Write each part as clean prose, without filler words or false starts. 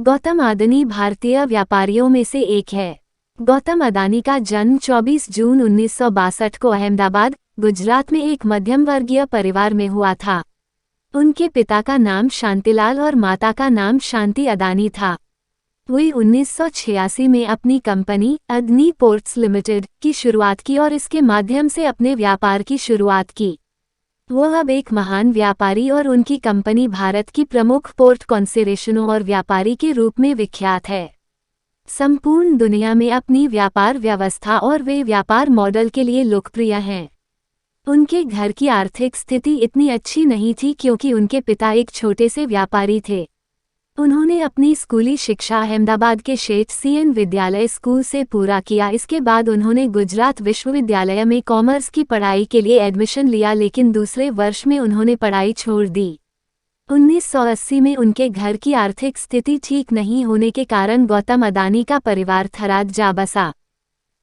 गौतम अदानी भारतीय व्यापारियों में से एक है। गौतम अदानी का जन्म 24 जून 1962 को अहमदाबाद, गुजरात में एक मध्यम वर्गीय परिवार में हुआ था। उनके पिता का नाम शांतिलाल और माता का नाम शांति अदानी था। वे 1986 में अपनी कंपनी अदानी पोर्ट्स लिमिटेड की शुरुआत की और इसके माध्यम से अपने व्यापार की शुरुआत की। वह अब एक महान व्यापारी और उनकी कंपनी भारत की प्रमुख पोर्ट कॉन्सेशनों और व्यापारी के रूप में विख्यात है। संपूर्ण दुनिया में अपनी व्यापार व्यवस्था और वे व्यापार मॉडल के लिए लोकप्रिय हैं। उनके घर की आर्थिक स्थिति इतनी अच्छी नहीं थी क्योंकि उनके पिता एक छोटे से व्यापारी थे। उन्होंने अपनी स्कूली शिक्षा अहमदाबाद के शेठ सीएन विद्यालय स्कूल से पूरा किया। इसके बाद उन्होंने गुजरात विश्वविद्यालय में कॉमर्स की पढ़ाई के लिए एडमिशन लिया, लेकिन दूसरे वर्ष में उन्होंने पढ़ाई छोड़ दी। 1980 में उनके घर की आर्थिक स्थिति ठीक नहीं होने के कारण गौतम अदानी का परिवार थराद जा बसा।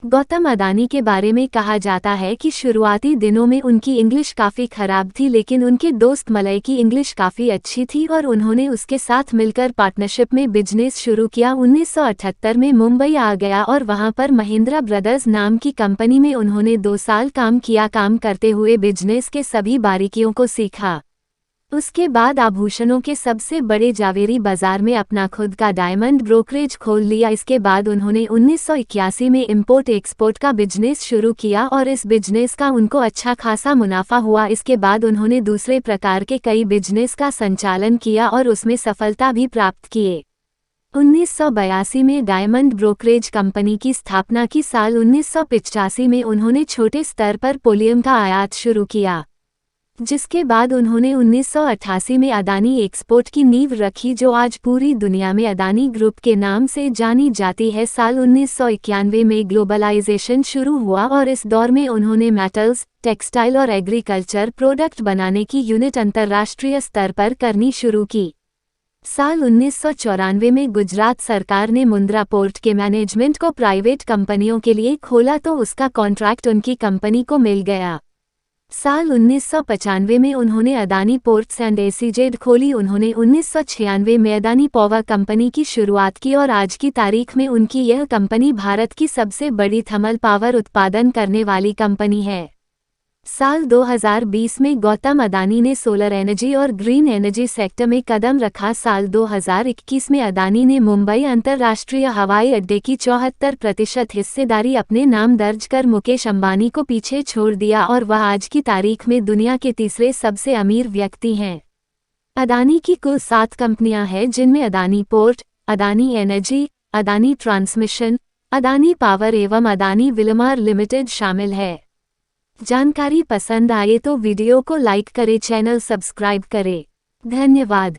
गौतम अदानी के बारे में कहा जाता है कि शुरुआती दिनों में उनकी इंग्लिश काफ़ी खराब थी, लेकिन उनके दोस्त मलय की इंग्लिश काफ़ी अच्छी थी और उन्होंने उसके साथ मिलकर पार्टनरशिप में बिजनेस शुरू किया। 1978 में मुंबई आ गया और वहां पर महिंद्रा ब्रदर्स नाम की कंपनी में उन्होंने 2 साल काम किया। काम करते हुए बिजनेस के सभी बारीकियों को सीखा। उसके बाद आभूषणों के सबसे बड़े जावेरी बाजार में अपना खुद का डायमंड ब्रोकरेज खोल लिया। इसके बाद उन्होंने 1981 में इंपोर्ट एक्सपोर्ट का बिजनेस शुरू किया और इस बिजनेस का उनको अच्छा खासा मुनाफा हुआ। इसके बाद उन्होंने दूसरे प्रकार के कई बिजनेस का संचालन किया और उसमें सफलता भी प्राप्त किए। 1982 में डायमंड ब्रोकरेज कंपनी की स्थापना की। साल 1985 में उन्होंने छोटे स्तर पर पोलियम का आयात शुरू किया, जिसके बाद उन्होंने 1988 में अदानी एक्सपोर्ट की नींव रखी, जो आज पूरी दुनिया में अदानी ग्रुप के नाम से जानी जाती है। साल 1991 में ग्लोबलाइजेशन शुरू हुआ और इस दौर में उन्होंने मेटल्स, टेक्सटाइल और एग्रीकल्चर प्रोडक्ट बनाने की यूनिट अंतर्राष्ट्रीय स्तर पर करनी शुरू की। साल 1994 में गुजरात सरकार ने मुंद्रा पोर्ट के मैनेजमेंट को प्राइवेट कंपनियों के लिए खोला, तो उसका कॉन्ट्रैक्ट उनकी कंपनी को मिल गया। साल 1995 में उन्होंने अदानी पोर्ट्स एंड एसीजेड खोली। उन्होंने 1996 में अदानी पावर कंपनी की शुरुआत की और आज की तारीख में उनकी यह कंपनी भारत की सबसे बड़ी थर्मल पावर उत्पादन करने वाली कंपनी है। साल 2020 में गौतम अदानी ने सोलर एनर्जी और ग्रीन एनर्जी सेक्टर में कदम रखा। साल 2021 में अदानी ने मुंबई अंतर्राष्ट्रीय हवाई अड्डे की 74% हिस्सेदारी अपने नाम दर्ज कर मुकेश अंबानी को पीछे छोड़ दिया और वह आज की तारीख में दुनिया के तीसरे सबसे अमीर व्यक्ति हैं। अदानी की कुल 7 कंपनियां हैं, जिनमें Adani port, Adani energy, Adani transmission, Adani power एवं अदानी विलमार लिमिटेड शामिल है। जानकारी पसंद आए तो वीडियो को लाइक करें, चैनल सब्सक्राइब करें। धन्यवाद।